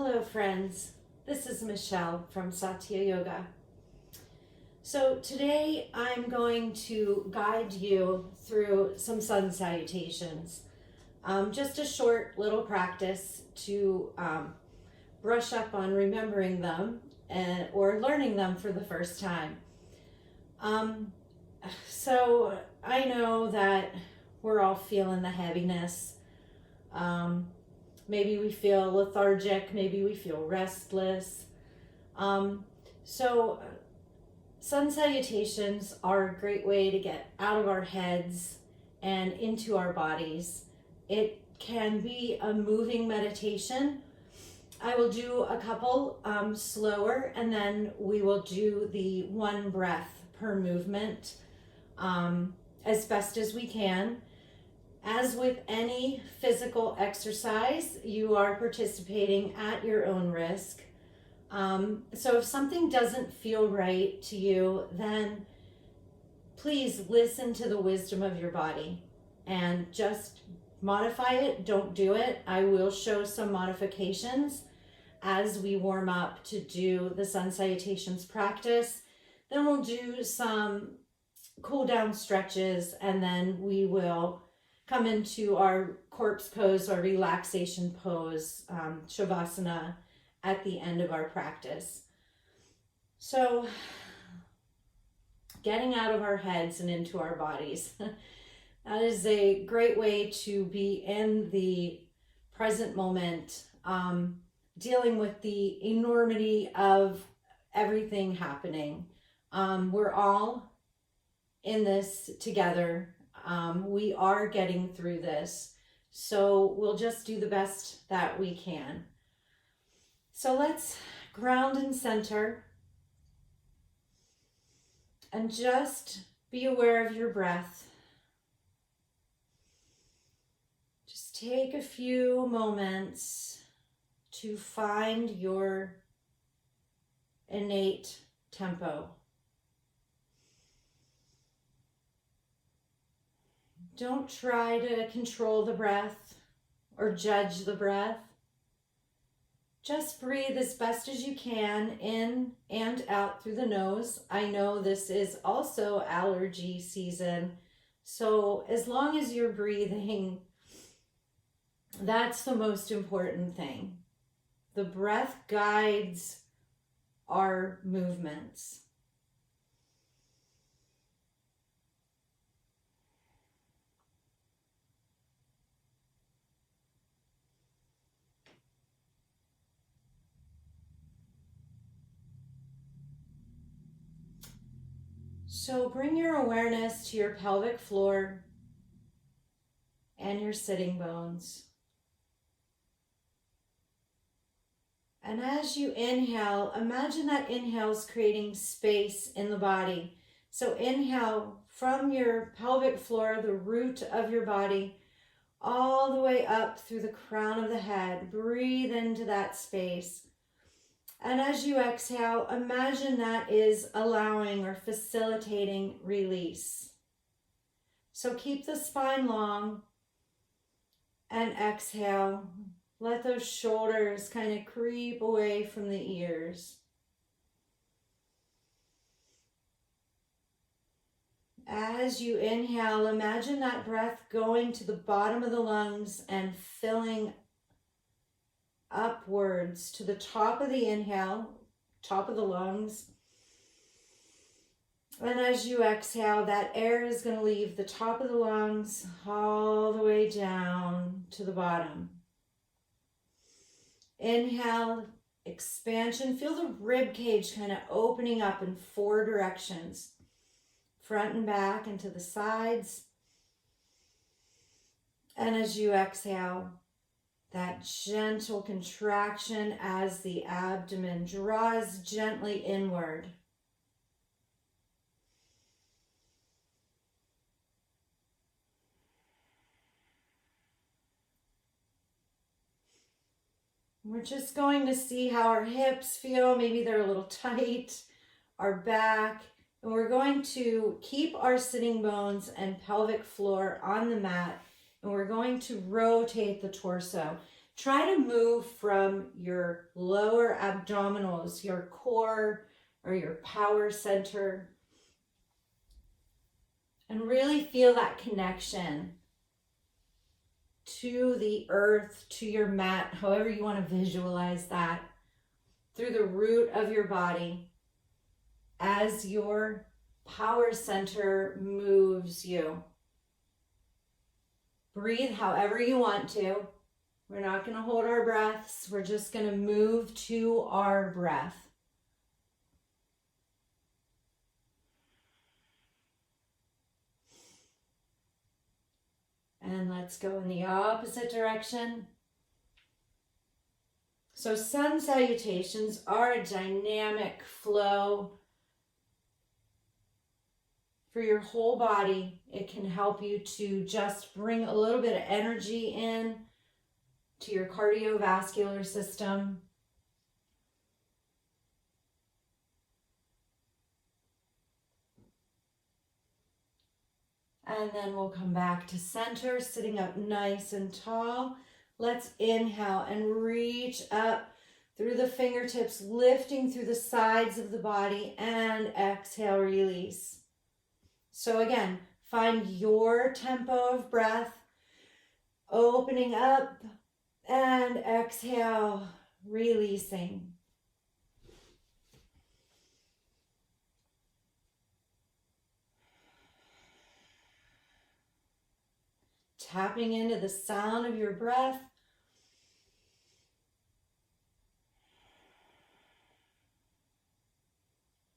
Hello friends, this is Michelle from Satya Yoga. So today I'm going to guide you through some sun salutations. Just a short little practice to brush up on remembering them or learning them for the first time. So I know that we're all feeling the heaviness. Maybe we feel lethargic, maybe we feel restless. So sun salutations are a great way to get out of our heads and into our bodies. It can be a moving meditation. I will do a couple slower, and then we will do the one breath per movement as best as we can. As with any physical exercise, you are participating at your own risk. So if something doesn't feel right to you, then please listen to the wisdom of your body and just modify it. Don't do it. I will show some modifications as we warm up to do the sun salutations practice. Then we'll do some cool down stretches, and then we will come into our corpse pose or relaxation pose, Shavasana, at the end of our practice. So getting out of our heads and into our bodies. That is a great way to be in the present moment, dealing with the enormity of everything happening. We're all in this together. We are getting through this, so we'll just do the best that we can. So let's ground and center and just be aware of your breath. Just take a few moments to find your innate tempo. Don't try to control the breath or judge the breath. Just breathe as best as you can in and out through the nose. I know this is also allergy season, so as long as you're breathing, that's the most important thing. The breath guides our movements. So bring your awareness to your pelvic floor and your sitting bones. And as you inhale, imagine that inhale is creating space in the body. So inhale from your pelvic floor, the root of your body, all the way up through the crown of the head. Breathe into that space. And as you exhale, imagine that is allowing or facilitating release. So keep the spine long and exhale. Let those shoulders kind of creep away from the ears. As you inhale, imagine that breath going to the bottom of the lungs and filling upwards to the top of the inhale, top of the lungs. And as you exhale, that air is going to leave the top of the lungs all the way down to the bottom. Inhale, expansion. Feel the rib cage kind of opening up in 4 directions, front and back and to the sides. And as you exhale, that gentle contraction as the abdomen draws gently inward. We're just going to see how our hips feel. Maybe they're a little tight, our back, and we're going to keep our sitting bones and pelvic floor on the mat, and we're going to rotate the torso. Try to move from your lower abdominals, your core or your power center, and really feel that connection to the earth, to your mat, however you want to visualize that, through the root of your body as your power center moves you. Breathe however you want to. We're not going to hold our breaths. We're just going to move to our breath. And let's go in the opposite direction. So sun salutations are a dynamic flow for your whole body. It can help you to just bring a little bit of energy in to your cardiovascular system. And then we'll come back to center, sitting up nice and tall. Let's inhale and reach up through the fingertips, lifting through the sides of the body, and exhale, release. So again, find your tempo of breath, opening up and exhale, releasing. Tapping into the sound of your breath.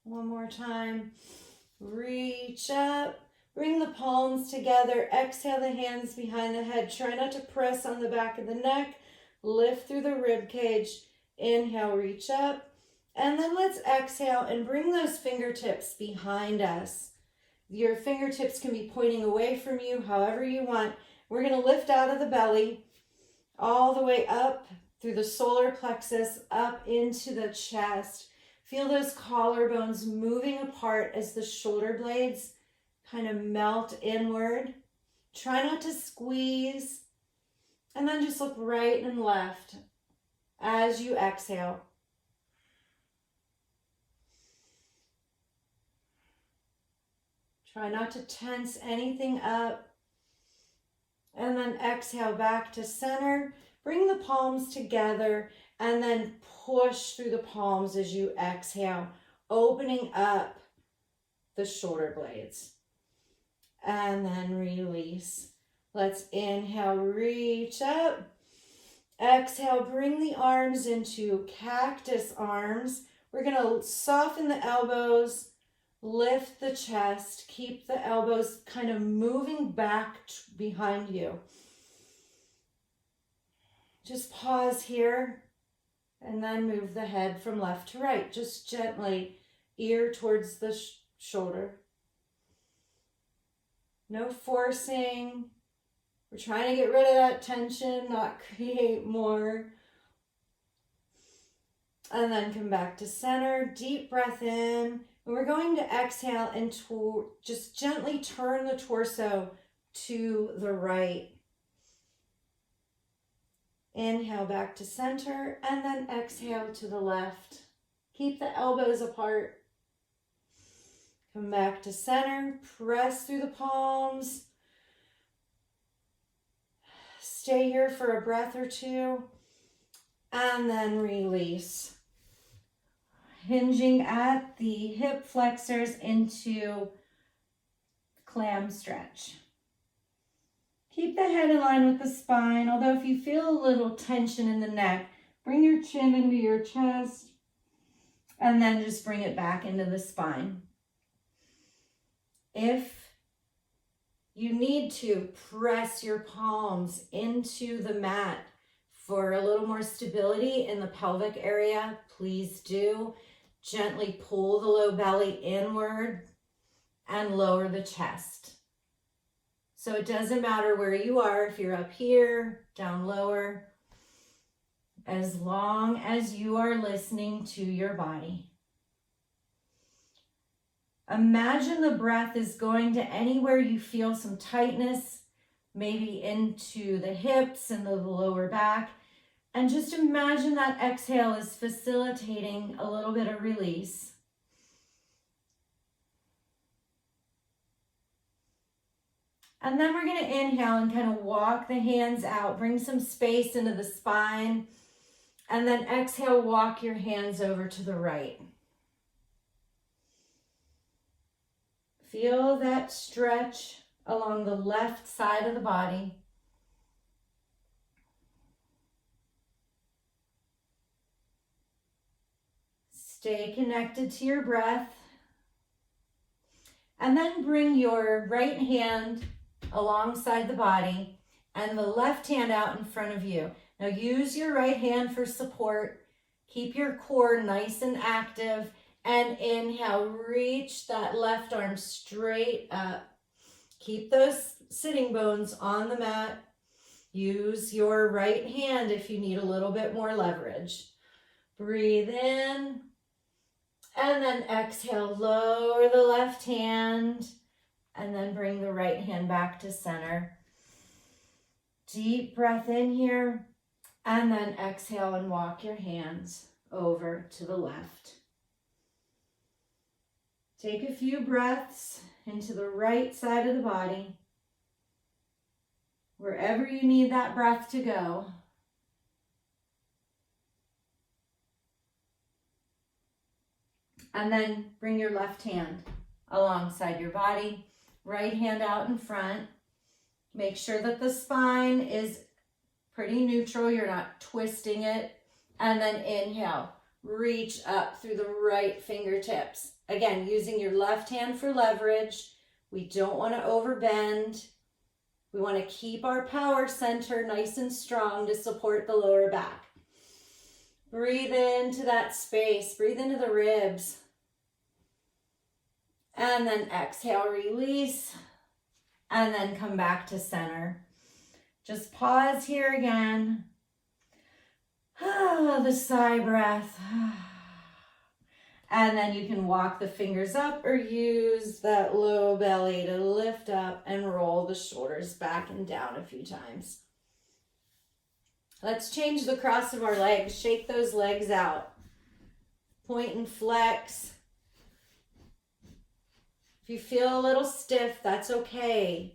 One more time. Reach up. Bring the palms together. Exhale the hands behind the head. Try not to press on the back of the neck. Lift through the rib cage. Inhale, reach up. And then let's exhale and bring those fingertips behind us. Your fingertips can be pointing away from you however you want. We're going to lift out of the belly, all the way up through the solar plexus, up into the chest. Feel those collarbones moving apart as the shoulder blades kind of melt inward. Try not to squeeze. And then just look right and left as you exhale. Try not to tense anything up. And then exhale back to center. Bring the palms together and then push through the palms as you exhale, opening up the shoulder blades. And then release. Let's inhale, reach up. Exhale, bring the arms into cactus arms. We're going to soften the elbows, lift the chest, keep the elbows kind of moving back behind you. Just pause here and then move the head from left to right. Just gently, ear towards the shoulder. No forcing. We're trying to get rid of that tension, not create more. And then come back to center. Deep breath in. And we're going to exhale and just gently turn the torso to the right. Inhale back to center and then exhale to the left. Keep the elbows apart. Come back to center. Press through the palms. Stay here for a breath or two. And then release. Hinging at the hip flexors into clam stretch. Keep the head in line with the spine, although if you feel a little tension in the neck, bring your chin into your chest and then just bring it back into the spine. If you need to, press your palms into the mat for a little more stability in the pelvic area, please do. Gently pull the low belly inward and lower the chest. So it doesn't matter where you are, if you're up here, down lower, as long as you are listening to your body. Imagine the breath is going to anywhere you feel some tightness, maybe into the hips and the lower back. And just imagine that exhale is facilitating a little bit of release. And then we're going to inhale and kind of walk the hands out. Bring some space into the spine. And then exhale, walk your hands over to the right. Feel that stretch along the left side of the body. Stay connected to your breath. And then bring your right hand alongside the body and the left hand out in front of you. Now use your right hand for support. Keep your core nice and active. And inhale, reach that left arm straight up. Keep those sitting bones on the mat. Use your right hand if you need a little bit more leverage. Breathe in. And then exhale, lower the left hand. And then bring the right hand back to center. Deep breath in here. And then exhale and walk your hands over to the left. Take a few breaths into the right side of the body. Wherever you need that breath to go. And then bring your left hand alongside your body. Right hand out in front. Make sure that the spine is pretty neutral. You're not twisting it. And then inhale. Reach up through the right fingertips. Again, using your left hand for leverage. We don't want to overbend. We want to keep our power center nice and strong to support the lower back. Breathe into that space. Breathe into the ribs. And then exhale, release. And then come back to center. Just pause here again. The sigh breath. And then you can walk the fingers up or use that low belly to lift up and roll the shoulders back and down a few times. Let's change the cross of our legs. Shake those legs out. Point and flex. If you feel a little stiff, that's okay.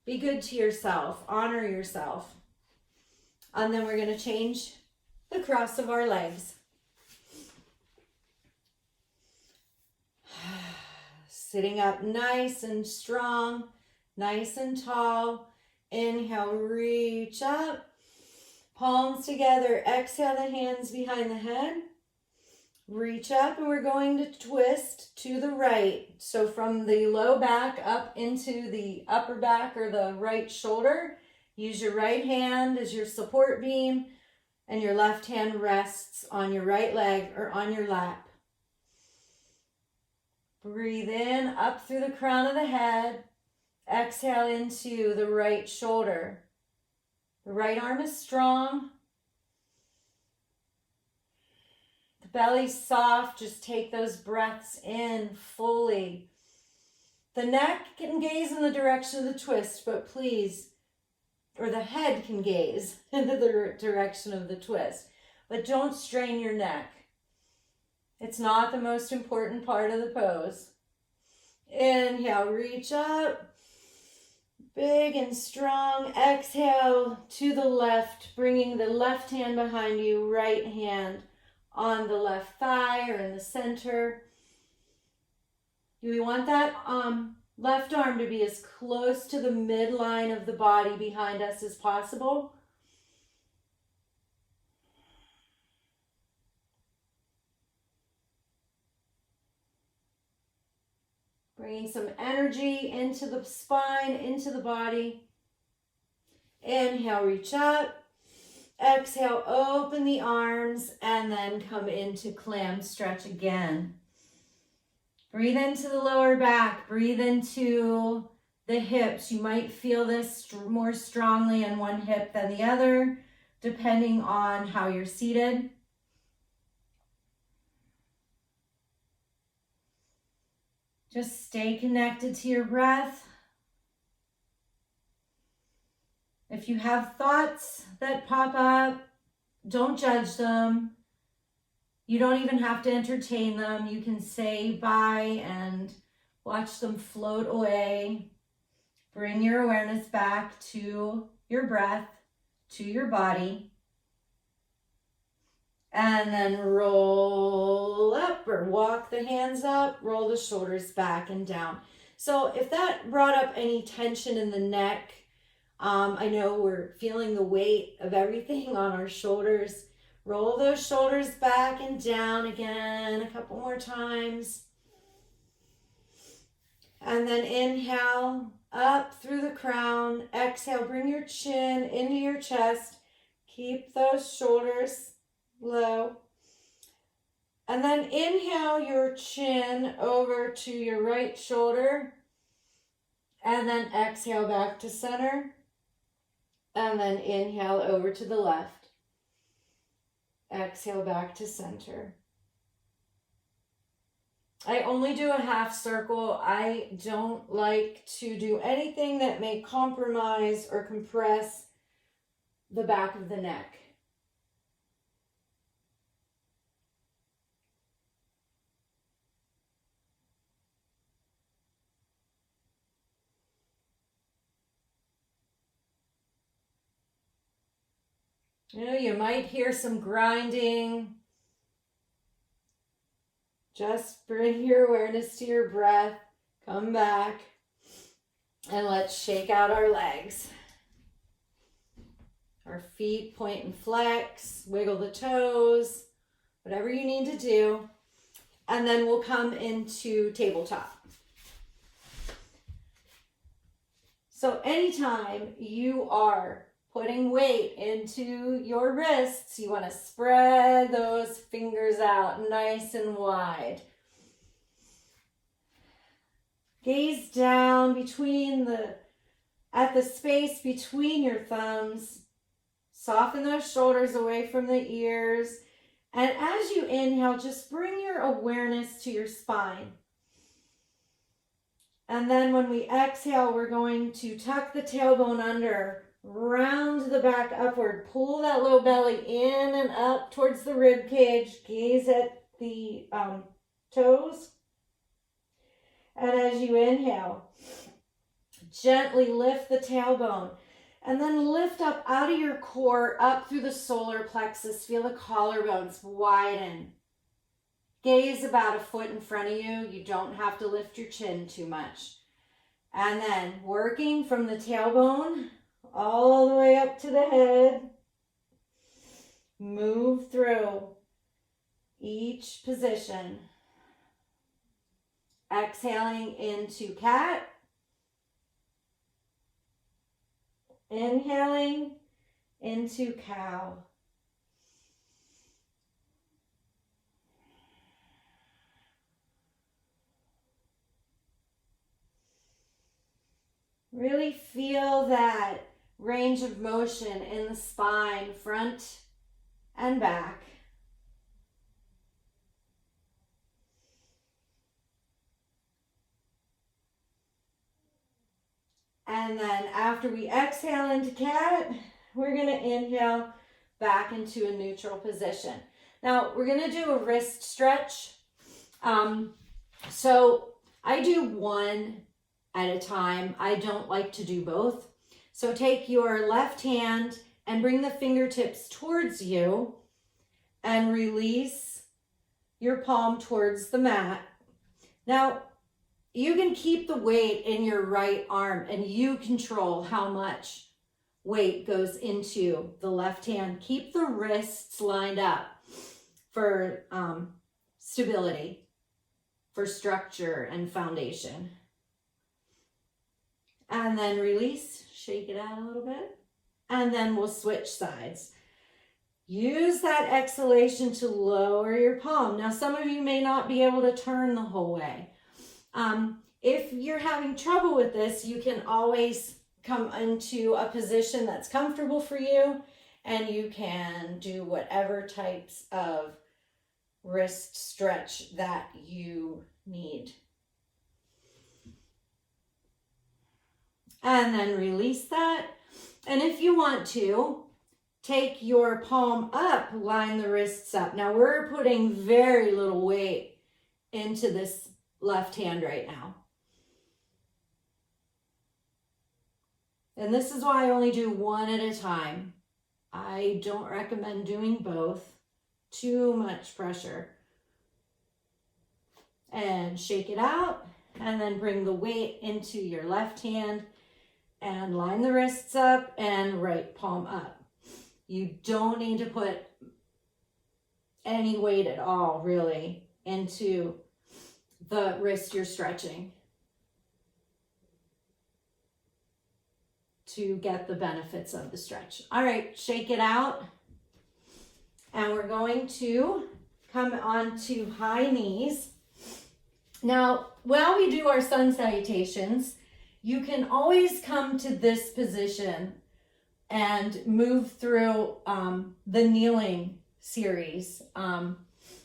Be good to yourself. Honor yourself. And then we're going to change the cross of our legs. Sitting up nice and strong, nice and tall. Inhale, reach up. Palms together. Exhale the hands behind the head. Reach up and we're going to twist to the right. So from the low back up into the upper back or the right shoulder. Use your right hand as your support beam and your left hand rests on your right leg or on your lap. Breathe in up through the crown of the head. Exhale into the right shoulder. The right arm is strong. The belly's soft. Just take those breaths in fully. The neck can gaze in the direction of the twist, but please, or the head can gaze in the direction of the twist, but don't strain your neck. It's not the most important part of the pose. Inhale, reach up. Big and strong. Exhale to the left, bringing the left hand behind you, right hand on the left thigh or in the center. We want that left arm to be as close to the midline of the body behind us as possible. Bringing some energy into the spine, into the body. Inhale, reach up. Exhale, open the arms and then come into clam stretch again. Breathe into the lower back. Breathe into the hips. You might feel this more strongly in one hip than the other, depending on how you're seated. Just stay connected to your breath. If you have thoughts that pop up, don't judge them. You don't even have to entertain them. You can say bye and watch them float away. Bring your awareness back to your breath, to your body. And then roll up or walk the hands up, roll the shoulders back and down. So if that brought up any tension in the neck, I know we're feeling the weight of everything on our shoulders. Roll those shoulders back and down again, a couple more times. And then inhale up through the crown. Exhale, bring your chin into your chest. Keep those shoulders low. And then inhale your chin over to your right shoulder. And then exhale back to center. And then inhale over to the left. Exhale back to center. I only do a half circle. I don't like to do anything that may compromise or compress the back of the neck. You know, you might hear some grinding. Just bring your awareness to your breath. Come back. And let's shake out our legs. Our feet point and flex. Wiggle the toes. Whatever you need to do. And then we'll come into tabletop. So anytime you are putting weight into your wrists, you want to spread those fingers out nice and wide. Gaze down at the space between your thumbs. Soften those shoulders away from the ears. And as you inhale, just bring your awareness to your spine. And then when we exhale, we're going to tuck the tailbone under. Round the back upward. Pull that low belly in and up towards the rib cage. Gaze at the toes. And as you inhale, gently lift the tailbone. And then lift up out of your core, up through the solar plexus. Feel the collarbones widen. Gaze about a foot in front of you. You don't have to lift your chin too much. And then working from the tailbone all the way up to the head. Move through each position. Exhaling into cat. Inhaling into cow. Really feel that range of motion in the spine, front and back. And then after we exhale into cat, we're going to inhale back into a neutral position. Now we're going to do a wrist stretch. So I do one at a time. I don't like to do both. So take your left hand and bring the fingertips towards you and release your palm towards the mat. Now, you can keep the weight in your right arm and you control how much weight goes into the left hand. Keep the wrists lined up for stability, for structure and foundation. And then release, shake it out a little bit. And then we'll switch sides. Use that exhalation to lower your palm. Now, some of you may not be able to turn the whole way. If you're having trouble with this, you can always come into a position that's comfortable for you, and you can do whatever types of wrist stretch that you need. And then release that. And if you want to, take your palm up, line the wrists up. Now we're putting very little weight into this left hand right now. And this is why I only do one at a time. I don't recommend doing both. Too much pressure. And shake it out, and then bring the weight into your left hand and line the wrists up and right palm up. You don't need to put any weight at all, really, into the wrist you're stretching to get the benefits of the stretch. All right, shake it out. And we're going to come onto high knees. Now, while we do our sun salutations, you can always come to this position and move through the kneeling series and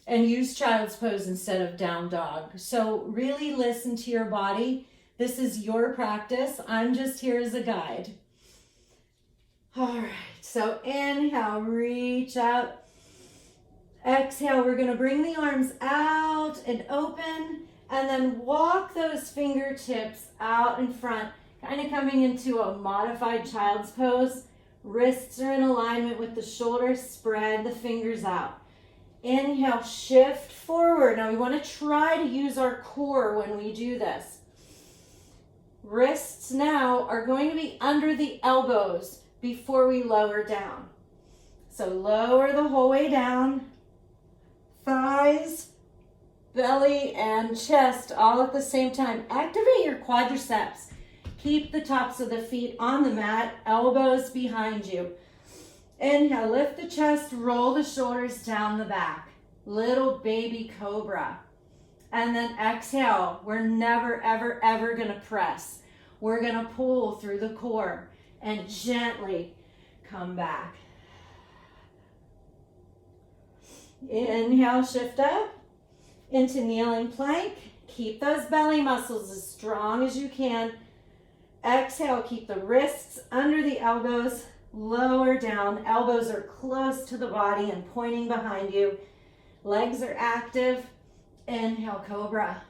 use child's pose instead of down dog. So really listen to your body. This is your practice. I'm just here as a guide. All right, so inhale, reach out. Exhale, we're gonna bring the arms out and open, and then walk those fingertips out in front, kind of coming into a modified child's pose. Wrists are in alignment with the shoulders, spread the fingers out. Inhale, shift forward. Now we want to try to use our core when we do this. Wrists now are going to be under the elbows before we lower down. So lower the whole way down. Thighs, belly, and chest all at the same time. Activate your quadriceps. Keep the tops of the feet on the mat, elbows behind you. Inhale, lift the chest, roll the shoulders down the back. Little baby cobra. And then exhale. We're never, ever, ever gonna press. We're gonna pull through the core and gently come back. Inhale, shift up into kneeling plank. Keep those belly muscles as strong as you can. Exhale, keep the wrists under the elbows, lower down. Elbows are close to the body and pointing behind you. Legs are active. Inhale, cobra.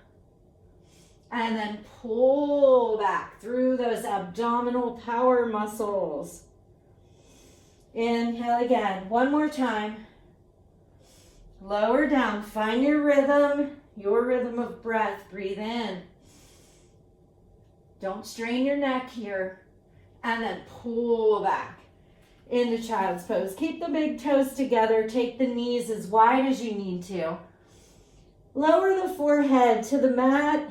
And then pull back through those abdominal power muscles. Inhale again, one more time. Lower down, find your rhythm of breath. Breathe in. Don't strain your neck here. And then pull back into child's pose. Keep the big toes together. Take the knees as wide as you need to. Lower the forehead to the mat,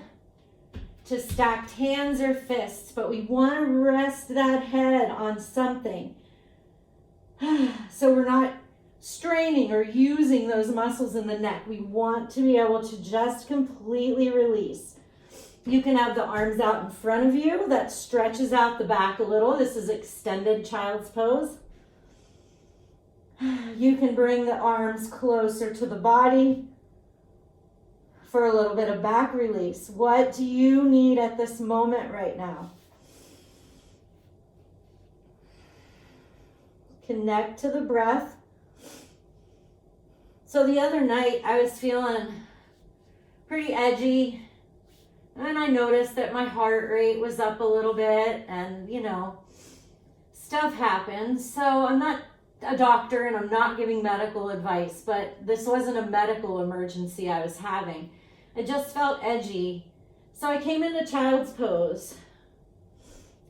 to stacked hands or fists, but we want to rest that head on something. So we're not straining or using those muscles in the neck. We want to be able to just completely release. You can have the arms out in front of you. That stretches out the back a little. This is extended child's pose. You can bring the arms closer to the body for a little bit of back release. What do you need at this moment right now? Connect to the breath. So the other night I was feeling pretty edgy, and I noticed that my heart rate was up a little bit, and stuff happens. So I'm not a doctor and I'm not giving medical advice, but this wasn't a medical emergency I was having. I just felt edgy. So I came into child's pose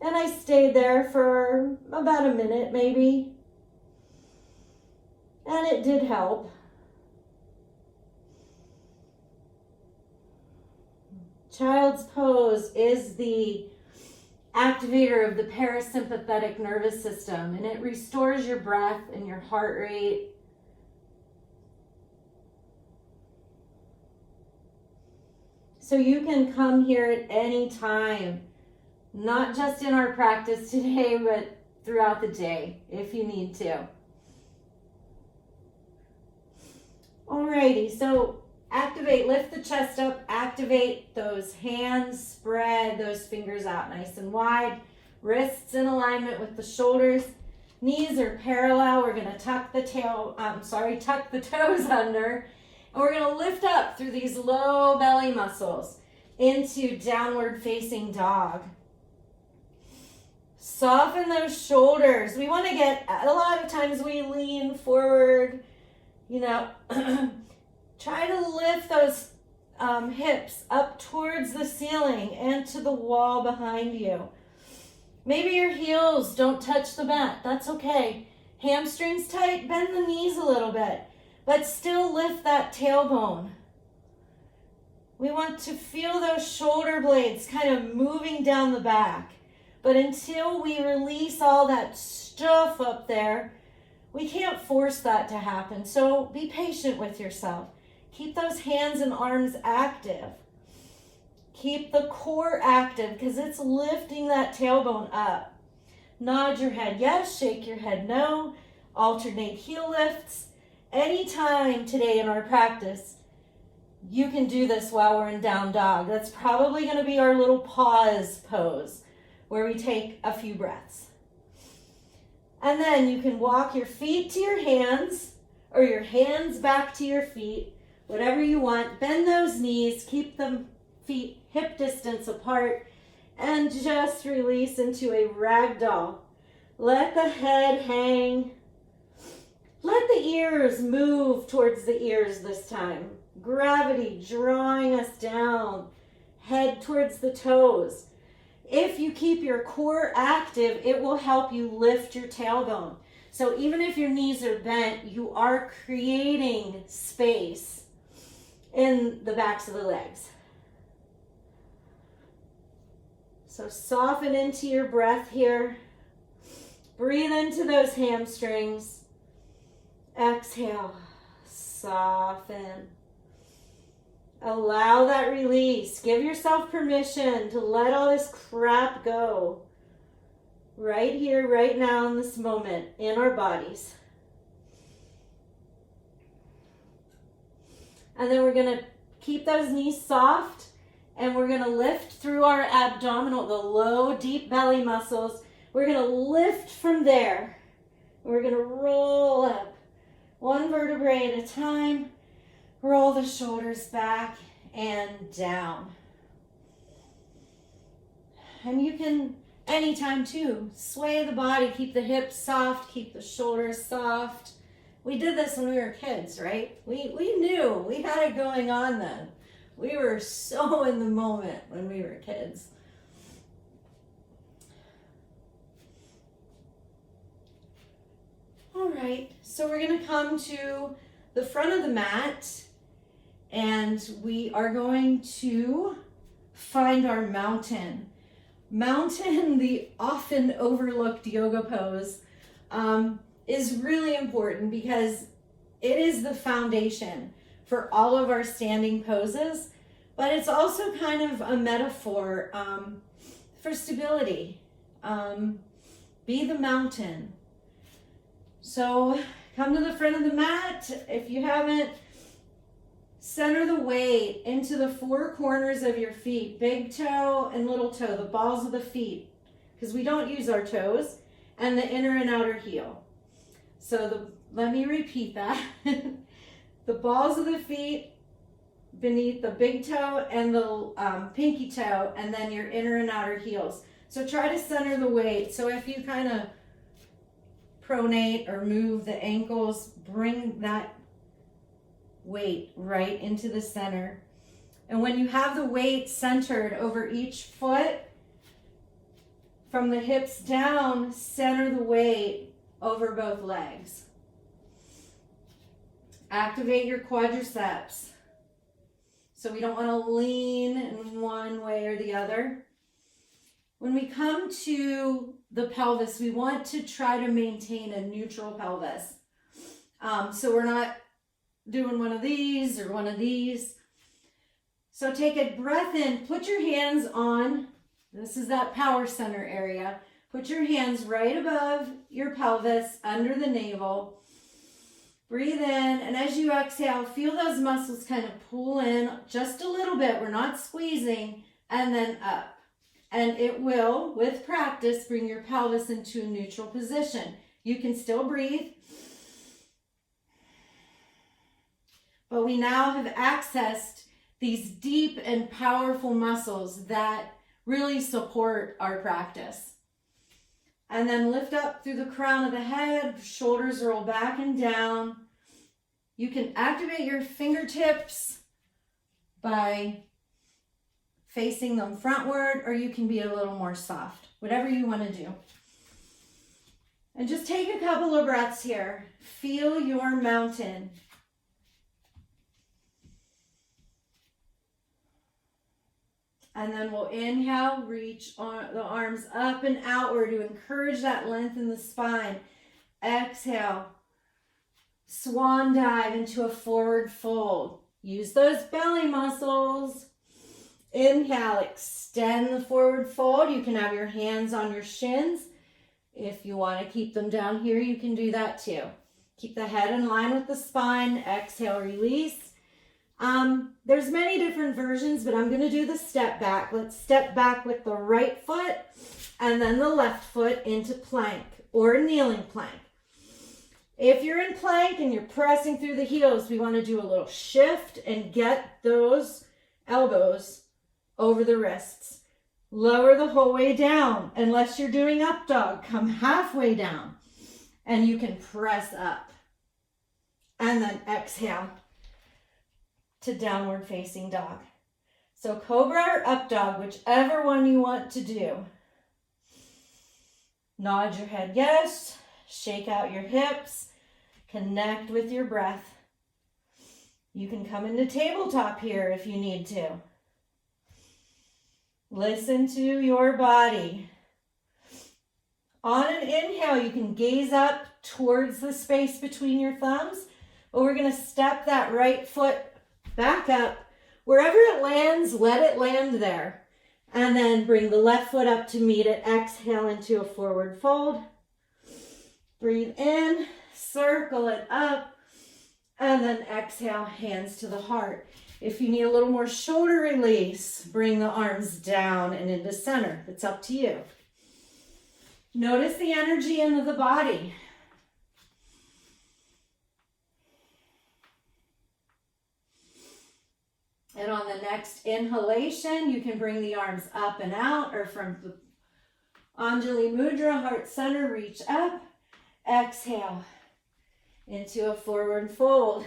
and I stayed there for about a minute maybe. And it did help. Child's pose is the activator of the parasympathetic nervous system, and it restores your breath and your heart rate. So you can come here at any time, not just in our practice today, but throughout the day if you need to. Alrighty, so activate, lift the chest up, activate those hands, spread those fingers out nice and wide, wrists in alignment with the shoulders. Knees are parallel. We're going to tuck the toes under. And we're going to lift up through these low belly muscles into downward facing dog. Soften those shoulders. We want to get, a lot of times we lean forward, try to lift those hips up towards the ceiling and to the wall behind you. Maybe your heels don't touch the mat. That's okay. Hamstrings tight, bend the knees a little bit, but still lift that tailbone. We want to feel those shoulder blades kind of moving down the back. But until we release all that stuff up there, we can't force that to happen. So be patient with yourself. Keep those hands and arms active. Keep the core active because it's lifting that tailbone up. Nod your head yes, shake your head no. Alternate heel lifts. Anytime today in our practice, you can do this while we're in down dog. That's probably going to be our little pause pose where we take a few breaths. And then you can walk your feet to your hands or your hands back to your feet, whatever you want. Bend those knees, keep them feet hip distance apart, and just release into a ragdoll. Let the head hang. Let the ears move towards the ears this time. Gravity drawing us down. Head towards the toes. If you keep your core active, it will help you lift your tailbone. So even if your knees are bent, you are creating space in the backs of the legs. So soften into your breath here. Breathe into those hamstrings. Exhale, soften. Allow that release. Give yourself permission to let all this crap go. Right here, right now in this moment, in our bodies. And then we're going to keep those knees soft. And we're going to lift through our abdominal, the low, deep belly muscles. We're going to lift from there. We're going to roll up. One vertebrae at a time. Roll the shoulders back and down. And you can, anytime too, sway the body. Keep the hips soft. Keep the shoulders soft. We did this when we were kids, right? We knew. We had it going on then. We were so in the moment when we were kids. All right, so we're going to come to the front of the mat and we are going to find our mountain. Mountain, the often overlooked yoga pose, is really important because it is the foundation for all of our standing poses, but it's also kind of a metaphor for stability. Be the mountain. So come to the front of the mat. If you haven't, center the weight into the four corners of your feet, big toe and little toe, the balls of the feet, because we don't use our toes, and the inner and outer heel. So let me repeat that. The balls of the feet beneath the big toe and the pinky toe, and then your inner and outer heels. So try to center the weight. So if you kind of pronate or move the ankles, bring that weight right into the center. And when you have the weight centered over each foot, from the hips down, center the weight over both legs. Activate your quadriceps. So we don't want to lean in one way or the other. When we come to the pelvis, we want to try to maintain a neutral pelvis. So we're not doing one of these or one of these. So take a breath in, put your hands on, this is that power center area. Put your hands right above your pelvis, under the navel. Breathe in, and as you exhale, feel those muscles kind of pull in just a little bit. We're not squeezing, and then up. And it will, with practice, bring your pelvis into a neutral position. You can still breathe. But we now have accessed these deep and powerful muscles that really support our practice. And then lift up through the crown of the head, shoulders roll back and down. You can activate your fingertips by facing them frontward, or you can be a little more soft, whatever you want to do. And just take a couple of breaths here. Feel your mountain. And then we'll inhale, reach the arms up and outward to encourage that length in the spine. Exhale, swan dive into a forward fold. Use those belly muscles. Inhale, extend the forward fold. You can have your hands on your shins. If you want to keep them down here, you can do that too. Keep the head in line with the spine. Exhale, release. There's many different versions, but I'm going to do the step back. Let's step back with the right foot and then the left foot into plank or kneeling plank. If you're in plank and you're pressing through the heels, we want to do a little shift and get those elbows over the wrists. Lower the whole way down. Unless you're doing up dog, come halfway down and you can press up. And then exhale to downward facing dog. So cobra or up dog, whichever one you want to do. Nod your head yes, shake out your hips, connect with your breath. You can come into tabletop here if you need to. Listen to your body. On an inhale, you can gaze up towards the space between your thumbs, but we're going to step that right foot back up. Wherever it lands, let it land there. And then bring the left foot up to meet it. Exhale into a forward fold. Breathe in, circle it up, and then exhale, hands to the heart. If you need a little more shoulder release, bring the arms down and into center. It's up to you. Notice the energy into the body. And on the next inhalation, you can bring the arms up and out, or from the Anjali Mudra, heart center, reach up. Exhale into a forward fold.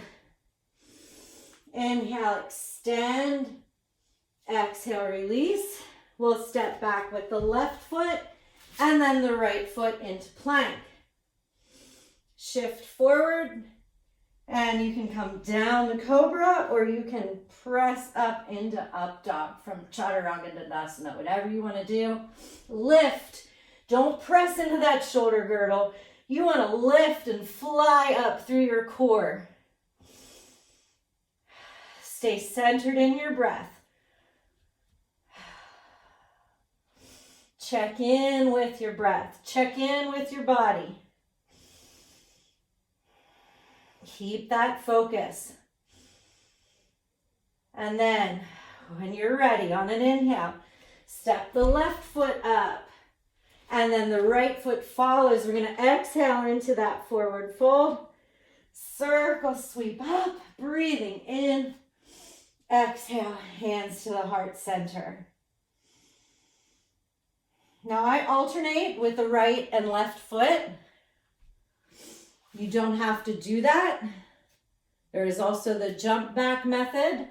Inhale, extend. Exhale, release. We'll step back with the left foot and then the right foot into plank. Shift forward. And you can come down to cobra, or you can press up into up dog from chaturanga dandasana, whatever you want to do. Lift. Don't press into that shoulder girdle. You want to lift and fly up through your core. Stay centered in your breath. Check in with your breath. Check in with your body. Keep that focus. And then, when you're ready, on an inhale, step the left foot up. And then the right foot follows. We're going to exhale into that forward fold. Circle, sweep up, breathing in. Exhale, hands to the heart center. Now I alternate with the right and left foot. You don't have to do that. There is also the jump back method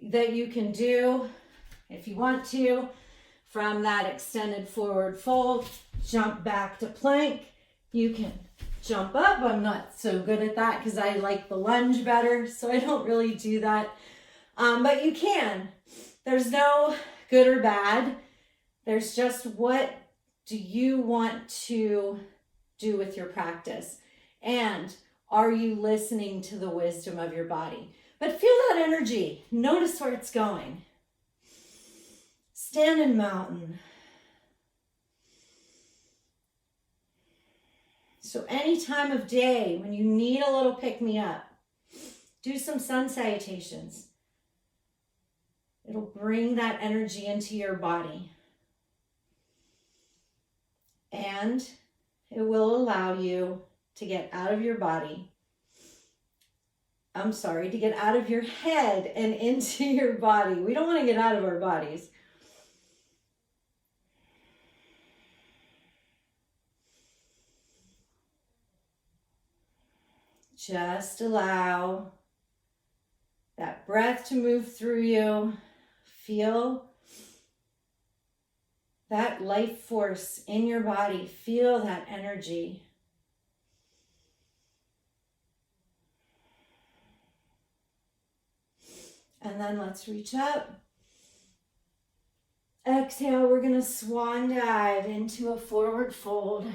that you can do if you want to. From that extended forward fold, jump back to plank. You can jump up. I'm not so good at that because I like the lunge better, so I don't really do that. But you can. There's no good or bad. There's just what do you want to do with your practice? And are you listening to the wisdom of your body? But feel that energy. Notice where it's going. Stand in mountain. So any time of day when you need a little pick-me-up, do some sun salutations. It'll bring that energy into your body. And it will allow you to get out of your body. To get out of your head and into your body. We don't want to get out of our bodies. Just allow that breath to move through you. Feel that life force in your body. Feel that energy. And then let's reach up. Exhale, we're going to swan dive into a forward fold.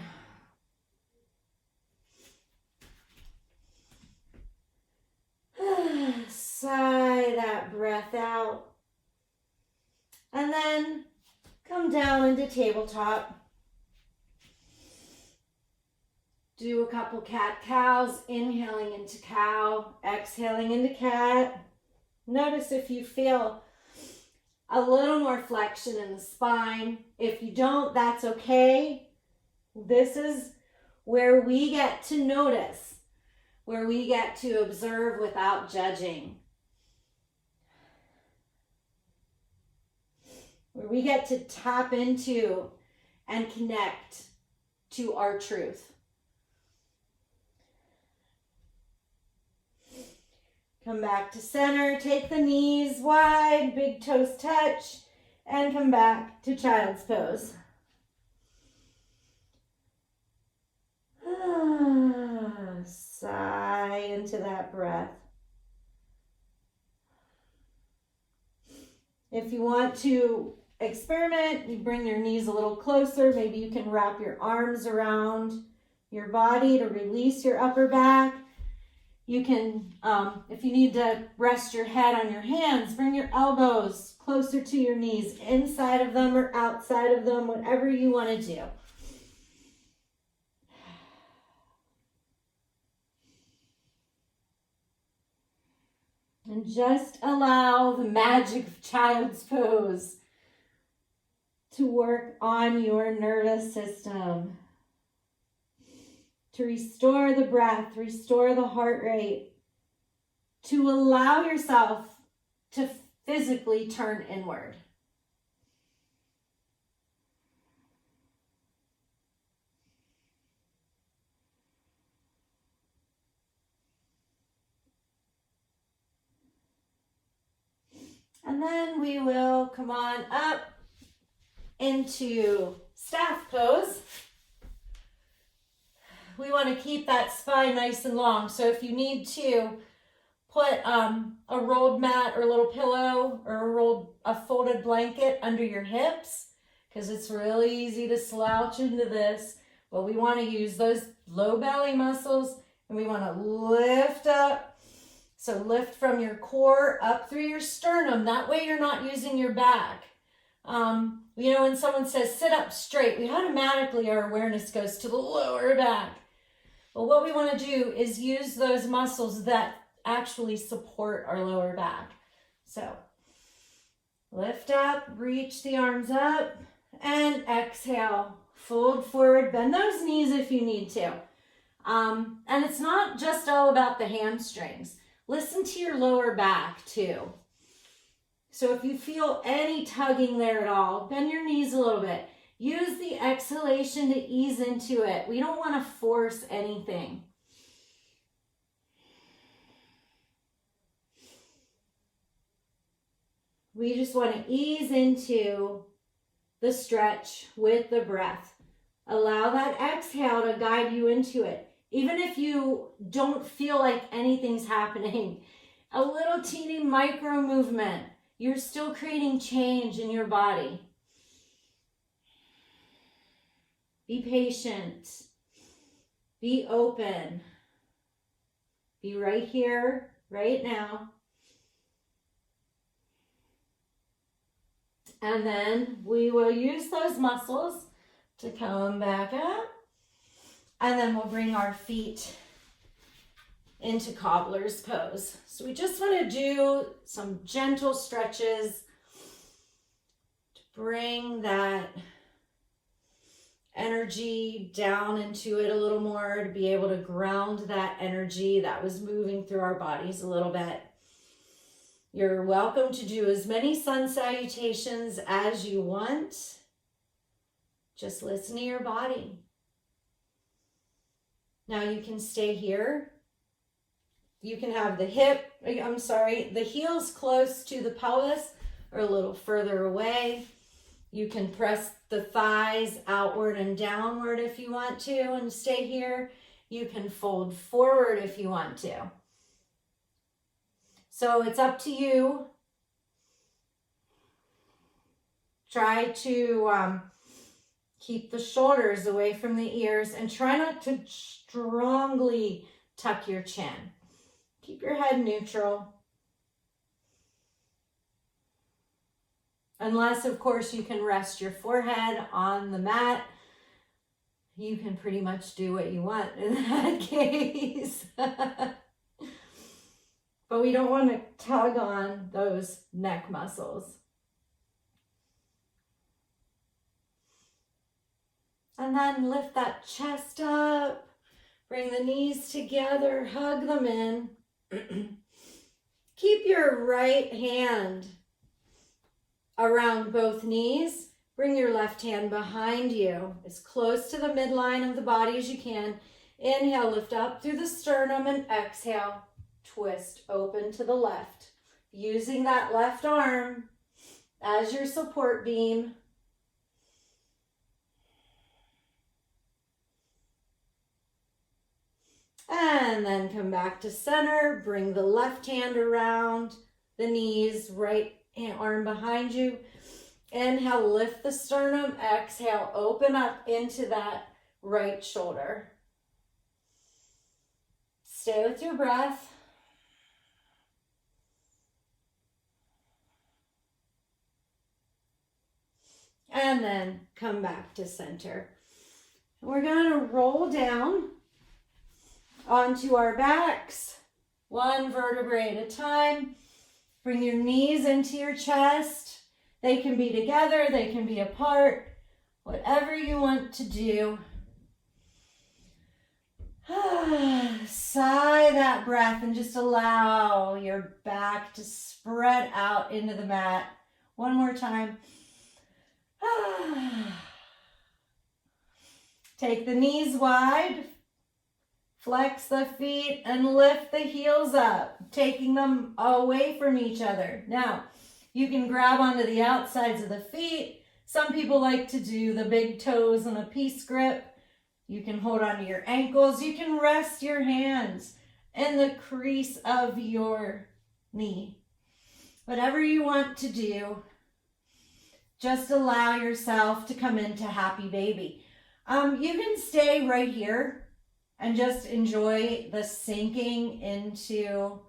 Sigh that breath out. And then come down into tabletop. Do a couple cat-cows, inhaling into cow, exhaling into cat. Notice if you feel a little more flexion in the spine. If you don't, that's okay. This is where we get to notice, where we get to observe without judging. Where we get to tap into and connect to our truth. Come back to center, take the knees wide, big toes touch, and come back to child's pose. Sigh into that breath. If you want to experiment, you bring your knees a little closer. Maybe you can wrap your arms around your body to release your upper back. You can, if you need to rest your head on your hands, bring your elbows closer to your knees, inside of them or outside of them, whatever you want to do. And just allow the magic of child's pose to work on your nervous system, to restore the breath, restore the heart rate, to allow yourself to physically turn inward. And then we will come on up into staff pose. We want to keep that spine nice and long. So if you need to put a rolled mat or a little pillow or a folded blanket under your hips, because it's really easy to slouch into this. But we want to use those low belly muscles, and we want to lift up. So lift from your core up through your sternum. That way you're not using your back. When someone says sit up straight, our awareness goes to the lower back. But what we want to do is use those muscles that actually support our lower back. So lift up, reach the arms up, and exhale. Fold forward, bend those knees if you need to. And it's not just all about the hamstrings. Listen to your lower back too. So if you feel any tugging there at all, bend your knees a little bit. Use the exhalation to ease into it. We don't want to force anything. We just want to ease into the stretch with the breath. Allow that exhale to guide you into it. Even if you don't feel like anything's happening, a little teeny micro movement, you're still creating change in your body. Be patient. Be open. Be right here, right now. And then we will use those muscles to come back up. And then we'll bring our feet into cobbler's pose. So we just want to do some gentle stretches to bring that energy down into it a little more to be able to ground that energy that was moving through our bodies a little bit. You're welcome to do as many sun salutations as you want. Just listen to your body. Now you can stay here. You can have the heels close to the pelvis or a little further away. You can press the thighs outward and downward if you want to and stay here. You can fold forward if you want to. So it's up to you. Try to keep the shoulders away from the ears and try not to strongly tuck your chin. Keep your head neutral. Unless, of course, you can rest your forehead on the mat. You can pretty much do what you want in that case. But we don't want to tug on those neck muscles. And then lift that chest up. Bring the knees together. Hug them in. Keep your right hand around both knees. Bring your left hand behind you, as close to the midline of the body as you can. Inhale, lift up through the sternum, and exhale, twist open to the left. Using that left arm as your support beam. And then come back to center. Bring the left hand around the knees, right arm behind you. Inhale, lift the sternum. Exhale, open up into that right shoulder. Stay with your breath. And then come back to center. We're going to roll down onto our backs, one vertebrae at a time. Bring your knees into your chest. They can be together, they can be apart, whatever you want to do. Sigh that breath and just allow your back to spread out into the mat. One more time. Take the knees wide. Flex the feet and lift the heels up, taking them away from each other. Now, you can grab onto the outsides of the feet. Some people like to do the big toes in a peace grip. You can hold onto your ankles. You can rest your hands in the crease of your knee. Whatever you want to do, just allow yourself to come into happy baby. You can stay right here and just enjoy the sinking into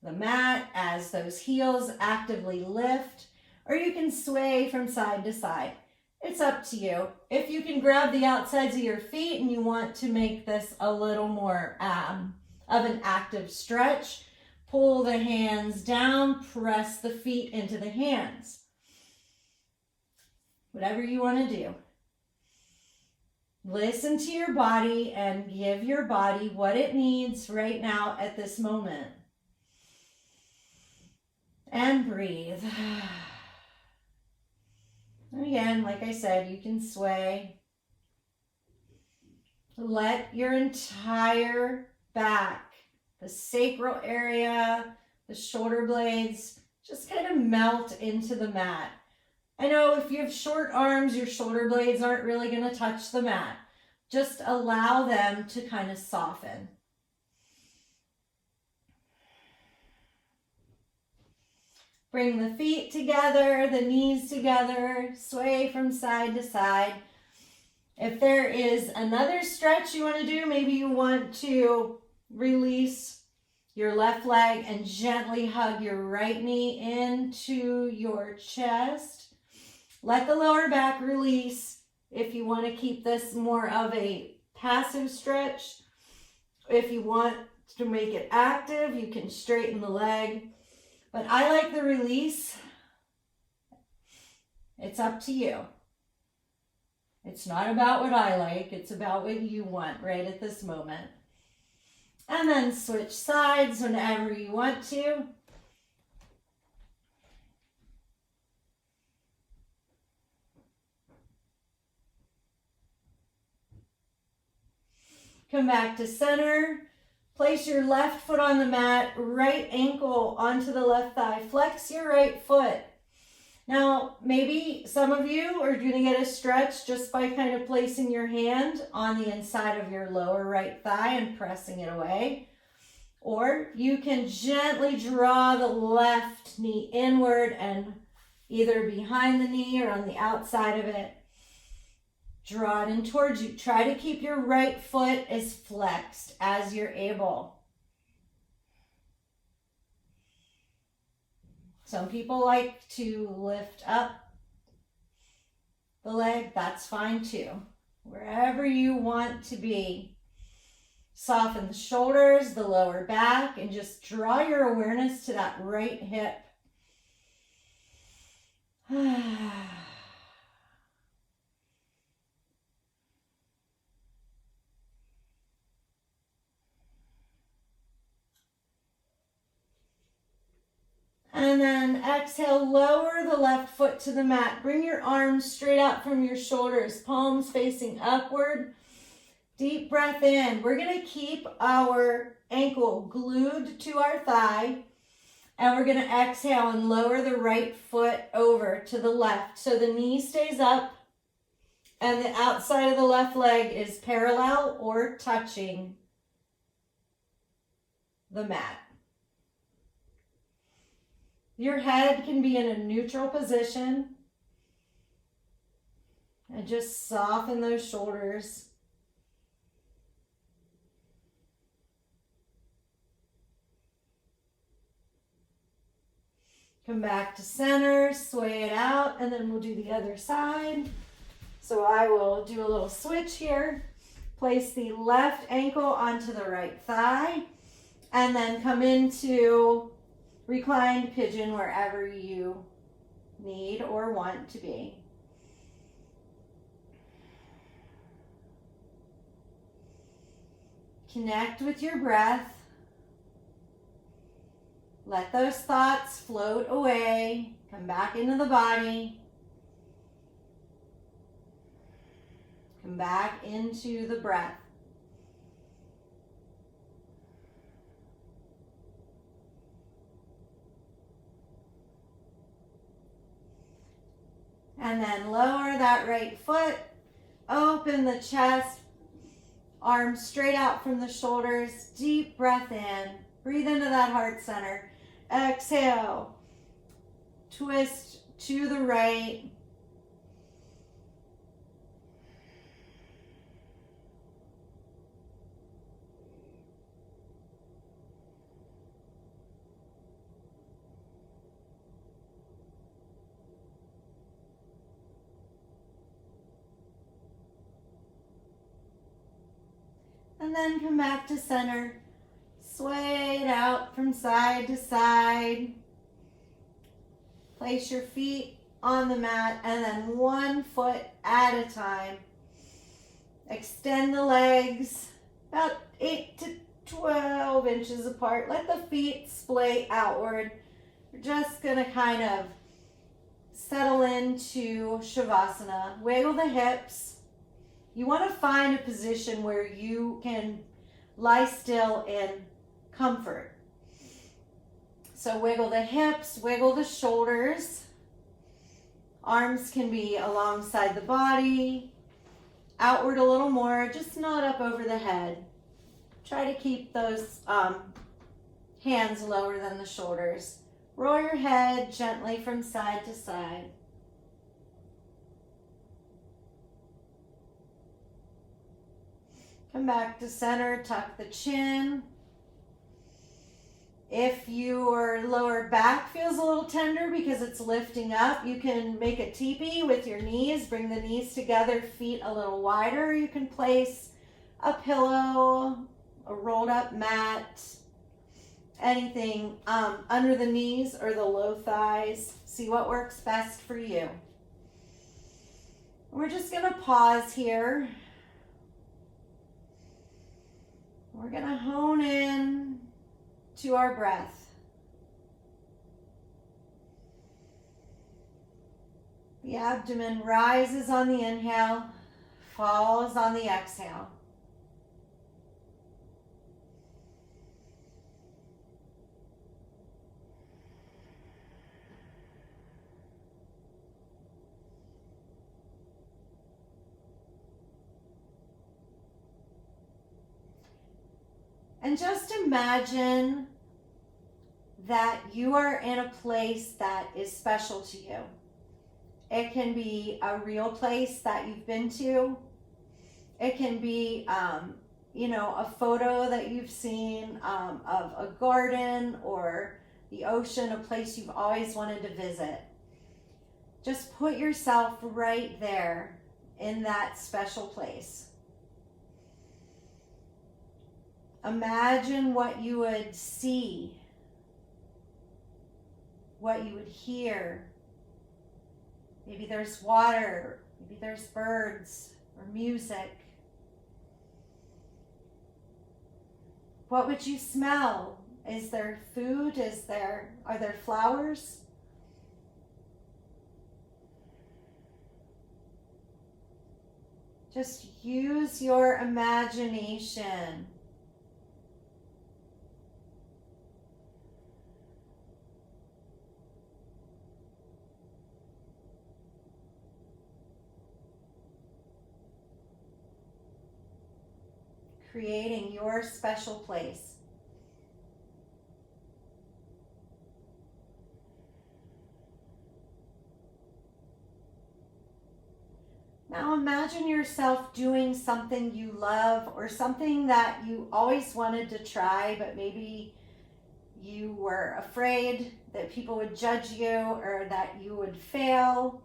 the mat as those heels actively lift, or you can sway from side to side. It's up to you. If you can grab the outsides of your feet and you want to make this a little more of an active stretch, pull the hands down, press the feet into the hands. Whatever you want to do. Listen to your body and give your body what it needs right now at this moment. And breathe. And again, like I said, you can sway. Let your entire back, the sacral area, the shoulder blades, just kind of melt into the mat. I know if you have short arms, your shoulder blades aren't really going to touch the mat. Just allow them to kind of soften. Bring the feet together, the knees together, sway from side to side. If there is another stretch you want to do, maybe you want to release your left leg and gently hug your right knee into your chest. Let the lower back release if you want to keep this more of a passive stretch. If you want to make it active, you can straighten the leg. But I like the release. It's up to you. It's not about what I like, it's about what you want right at this moment. And then switch sides whenever you want to. Come back to center. Place your left foot on the mat, right ankle onto the left thigh. Flex your right foot. Now, maybe some of you are going to get a stretch just by kind of placing your hand on the inside of your lower right thigh and pressing it away. Or you can gently draw the left knee inward and either behind the knee or on the outside of it. Draw it in towards you. Try to keep your right foot as flexed as you're able. Some people like to lift up the leg. That's fine too. Wherever you want to be. Soften the shoulders, the lower back, and just draw your awareness to that right hip. And then exhale, lower the left foot to the mat. Bring your arms straight out from your shoulders, palms facing upward. Deep breath in. We're going to keep our ankle glued to our thigh. And we're going to exhale and lower the right foot over to the left. So the knee stays up and the outside of the left leg is parallel or touching the mat. Your head can be in a neutral position. And just soften those shoulders. Come back to center, sway it out, and then we'll do the other side. So I will do a little switch here. Place the left ankle onto the right thigh, and then come into reclined pigeon wherever you need or want to be. Connect with your breath. Let those thoughts float away. Come back into the body. Come back into the breath. And then lower that right foot. Open the chest. Arms straight out from the shoulders. Deep breath in. Breathe into that heart center. Exhale. Twist to the right. And then come back to center. Sway it out from side to side. Place your feet on the mat and then 1 foot at a time. Extend the legs about 8 to 12 inches apart. Let the feet splay outward. We're just going to kind of settle into Shavasana. Wiggle the hips. You want to find a position where you can lie still in comfort. So wiggle the hips, wiggle the shoulders. Arms can be alongside the body, outward a little more, just not up over the head. Try to keep those hands lower than the shoulders. Roll your head gently from side to side. Come back to center, tuck the chin. If your lower back feels a little tender because it's lifting up, you can make a teepee with your knees. Bring the knees together, feet a little wider. You can place a pillow, a rolled up mat, anything under the knees or the low thighs. See what works best for you. We're just going to pause here. We're going to hone in to our breath. The abdomen rises on the inhale, falls on the exhale. And just imagine that you are in a place that is special to you. It can be a real place that you've been to. It can be, a photo that you've seen of a garden or the ocean, a place you've always wanted to visit. Just put yourself right there in that special place. Imagine what you would see, what you would hear. Maybe there's water, maybe there's birds or music. What would you smell? Is there food? Are there flowers? Just use your imagination. Creating your special place. Now imagine yourself doing something you love or something that you always wanted to try, but maybe you were afraid that people would judge you or that you would fail.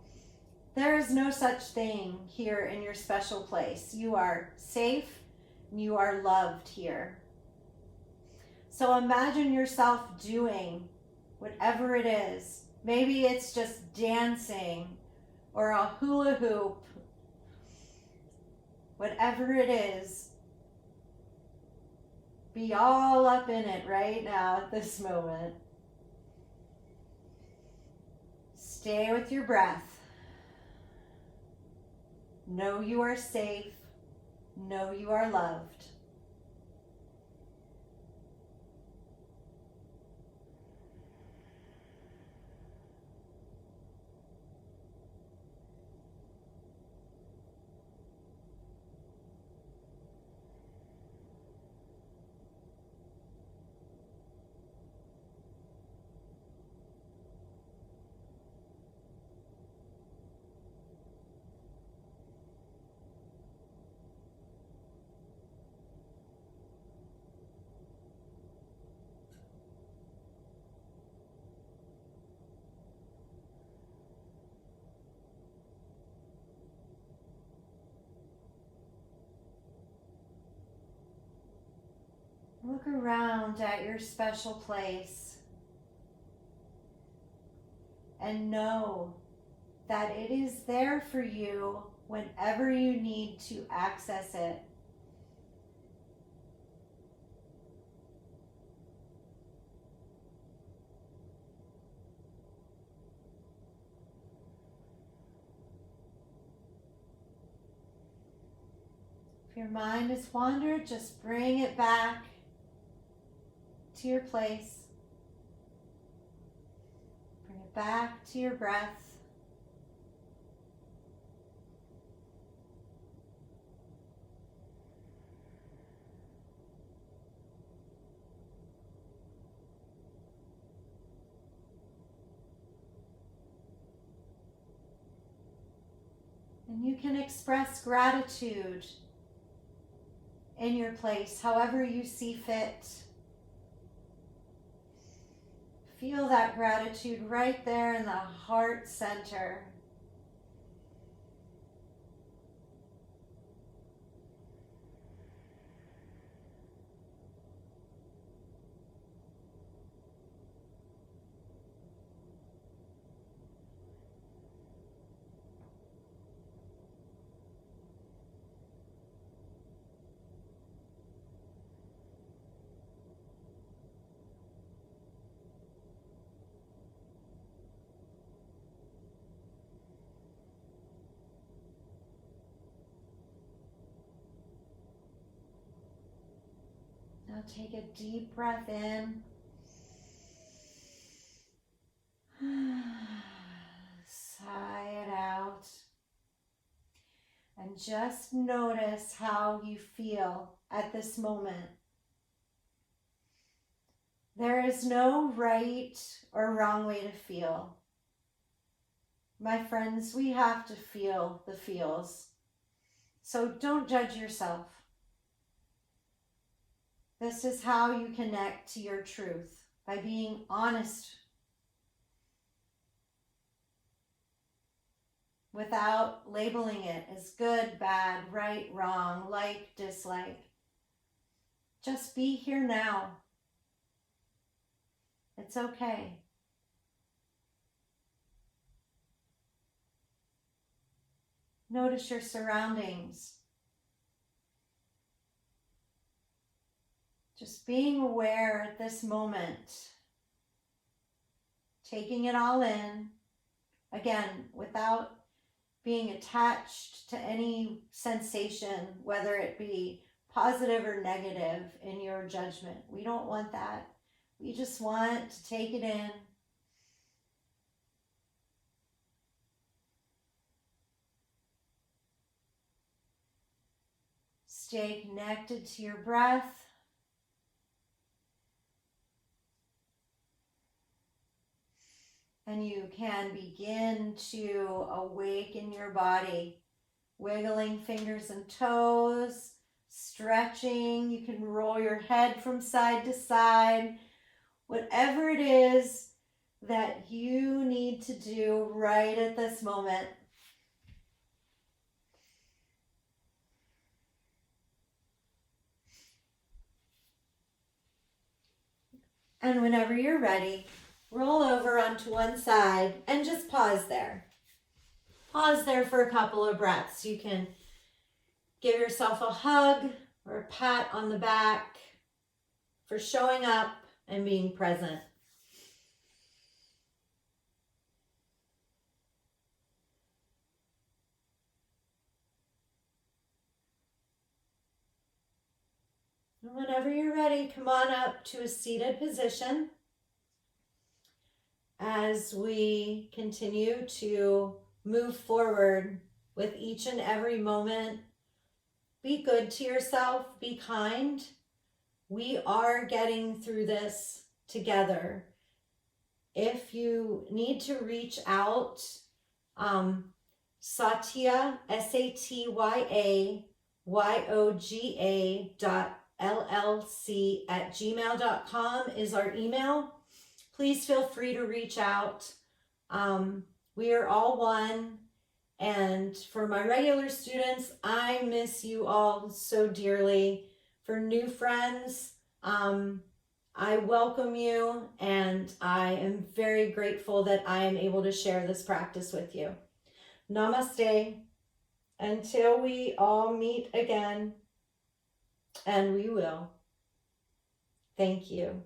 There is no such thing here in your special place. You are safe. You are loved here. So imagine yourself doing whatever it is. Maybe it's just dancing or a hula hoop. Whatever it is, be all up in it right now at this moment. Stay with your breath. Know you are safe. Know you are loved. Look around at your special place and know that it is there for you whenever you need to access it. If your mind has wandered, just bring it back to your place. Bring it back to your breath. And you can express gratitude in your place, however you see fit. Feel that gratitude right there in the heart center. Take a deep breath in. Sigh it out. And just notice how you feel at this moment. There is no right or wrong way to feel. My friends, we have to feel the feels. So don't judge yourself. This is how you connect to your truth, by being honest without labeling it as good, bad, right, wrong, like, dislike. Just be here now. It's okay. Notice your surroundings. Just being aware at this moment, taking it all in, again, without being attached to any sensation, whether it be positive or negative in your judgment. We don't want that. We just want to take it in. Stay connected to your breath. And you can begin to awaken your body, wiggling fingers and toes, stretching. You can roll your head from side to side. Whatever it is that you need to do right at this moment. And whenever you're ready, roll over onto one side and just pause there. Pause there for a couple of breaths. You can give yourself a hug or a pat on the back for showing up and being present. And whenever you're ready, come on up to a seated position as we continue to move forward with each and every moment. Be good to yourself, be kind. We are getting through this together. If you need to reach out, Satya, SATYAYOGA.LLC@gmail.com is our email. Please feel free to reach out. We are all one. And for my regular students, I miss you all so dearly. For new friends, I welcome you, and I am very grateful that I am able to share this practice with you. Namaste. Until we all meet again, and we will. Thank you.